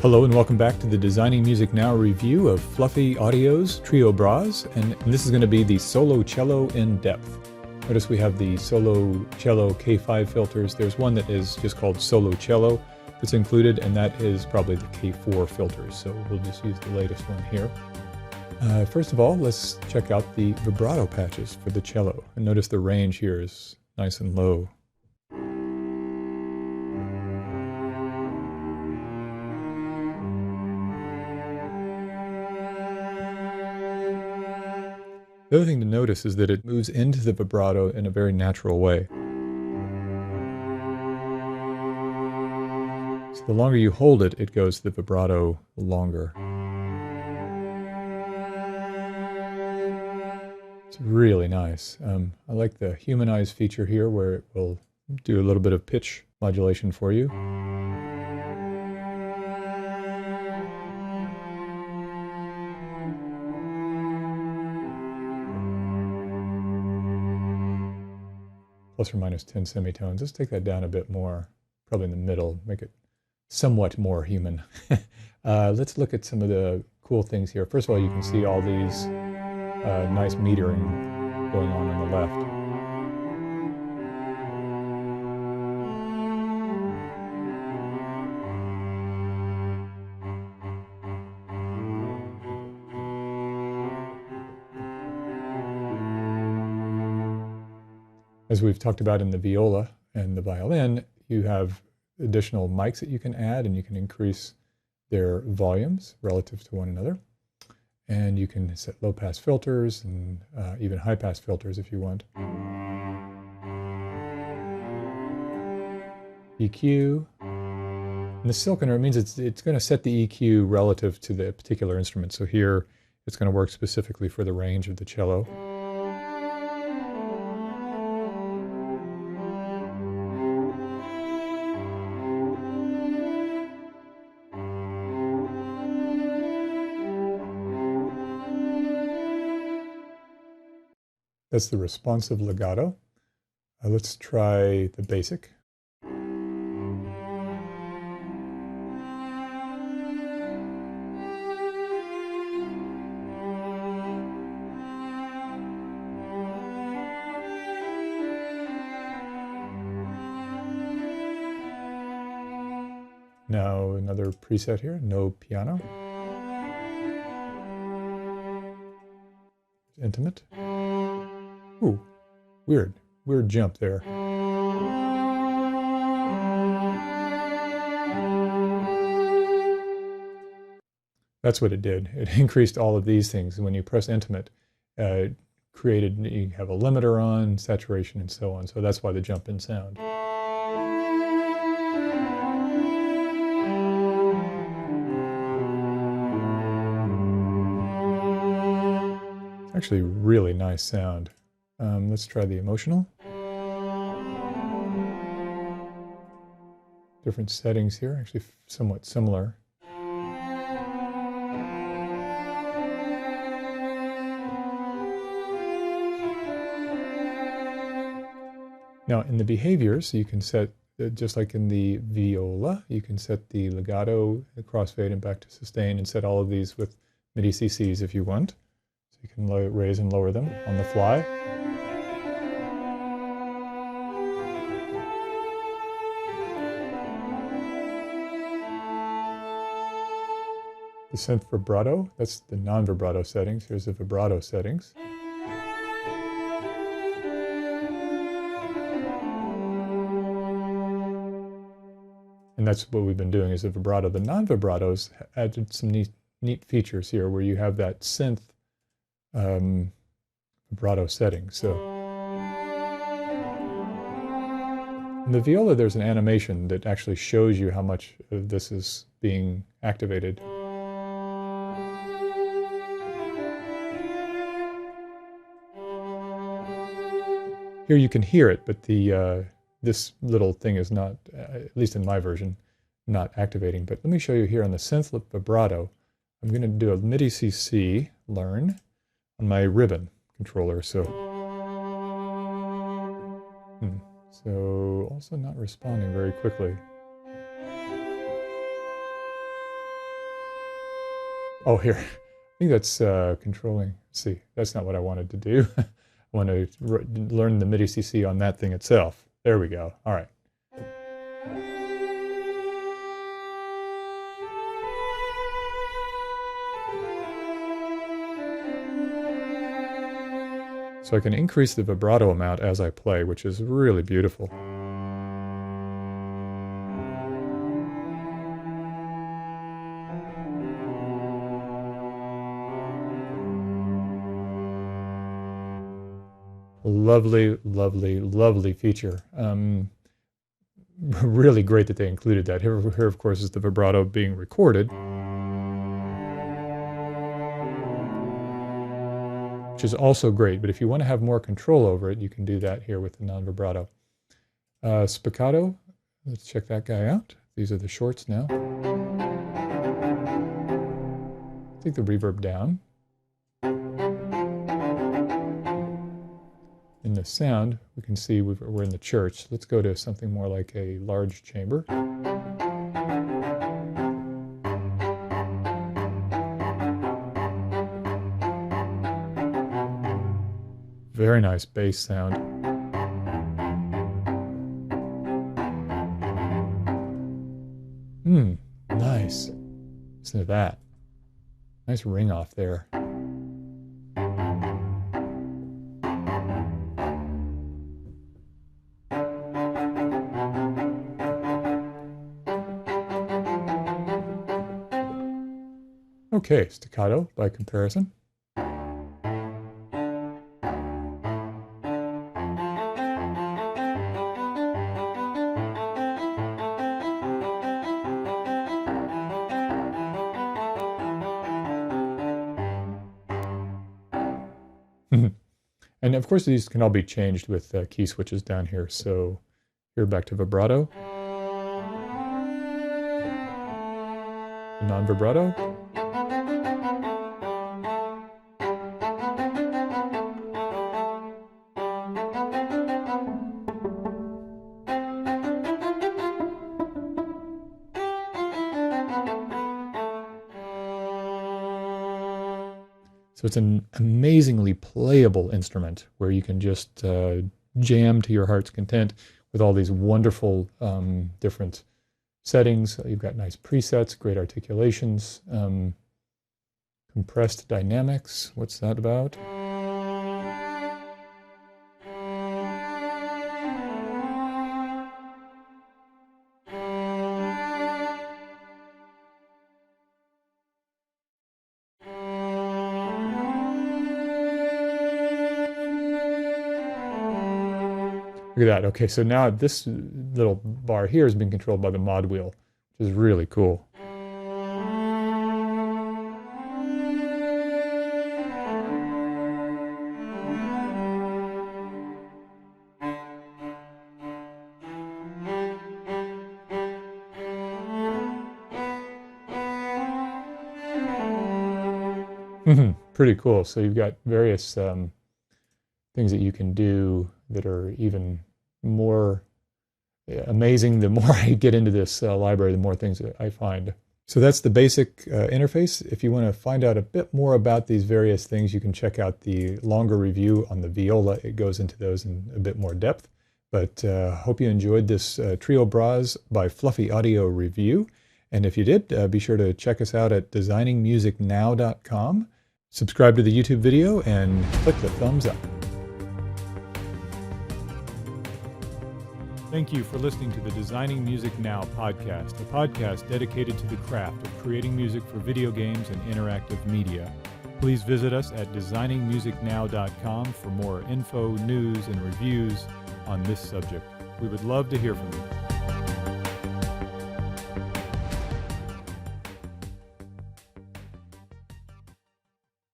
Hello and welcome back to the Designing Music Now review of Fluffy Audio's Trio Broz, and this is going to be the Solo Cello in Depth. Notice we have the Solo Cello K5 filters. There's one that is just called Solo Cello that's included, and that is probably the K4 filters, so we'll just use the latest one here. First of all, let's check out the vibrato patches for the cello, and notice the range here is nice and low. The other thing to notice is that it moves into the vibrato in a very natural way. So the longer you hold it, it goes to the vibrato longer. It's really nice. I like the humanize feature here where it will do a little bit of pitch modulation for you. Plus or minus 10 semitones. Let's take that down a bit more, probably in the middle, make it somewhat more human. Let's look at some of the cool things here. First of all, you can see all these nice metering going on the left. As we've talked about in the viola and the violin, you have additional mics that you can add, and you can increase their volumes relative to one another. And you can set low-pass filters and even high-pass filters if you want. EQ. And the silkener means it's going to set the EQ relative to the particular instrument. So here, it's going to work specifically for the range of the cello. That's the responsive legato. Let's try the basic. Now another preset here, no piano. Intimate. Ooh, weird jump there. That's what it did. It increased all of these things. When you press intimate, you have a limiter on, saturation, and so on. So that's why the jump in sound. It's actually really nice sound. Let's try the emotional. Different settings here, actually somewhat similar. Now in the behaviors, you can set, just like in the viola, you can set the legato, the crossfade, and back to sustain, and set all of these with MIDI CCs if you want. So you can raise and lower them on the fly. The synth vibrato, that's the non-vibrato settings. Here's the vibrato settings. And that's what we've been doing is the vibrato. The non-vibratos added some neat features here where you have that synth vibrato setting. So in the viola, there's an animation that actually shows you how much of this is being activated. Here you can hear it, but this little thing is not, at least in my version, not activating. But let me show you here on the synth vibrato. I'm going to do a MIDI CC learn on my ribbon controller. So also not responding very quickly. Oh, here. I think that's controlling. See, that's not what I wanted to do. I want to learn the MIDI CC on that thing itself. There we go. All right. So I can increase the vibrato amount as I play, which is really beautiful. Lovely, lovely, lovely feature. Really great that they included that. Here, of course, is the vibrato being recorded, which is also great. But if you want to have more control over it, you can do that here with the non-vibrato. Staccato, let's check that guy out. These are the shorts now. Take the reverb down. In the sound, we can see we're in the church. Let's go to something more like a large chamber. Very nice bass sound. Nice. Listen to that. Nice ring off there. Okay, staccato by comparison. And of course these can all be changed with key switches down here. So here back to vibrato. Non-vibrato. So it's an amazingly playable instrument where you can just jam to your heart's content with all these wonderful different settings. You've got nice presets, great articulations, compressed dynamics. What's that about? Look at that. Okay, so now this little bar here has been controlled by the mod wheel, which is really cool. Pretty cool. So you've got various things that you can do that are even more amazing. The more I get into this library, the more things that I find. So that's the basic interface. If you want to find out a bit more about these various things, you can check out the longer review on the Viola. It goes into those in a bit more depth. But hope you enjoyed this Trio Broz by Fluffy Audio review. And if you did, be sure to check us out at designingmusicnow.com. Subscribe to the YouTube video and click the thumbs up. Thank you for listening to the Designing Music Now podcast, a podcast dedicated to the craft of creating music for video games and interactive media. Please visit us at designingmusicnow.com for more info, news, and reviews on this subject. We would love to hear from you.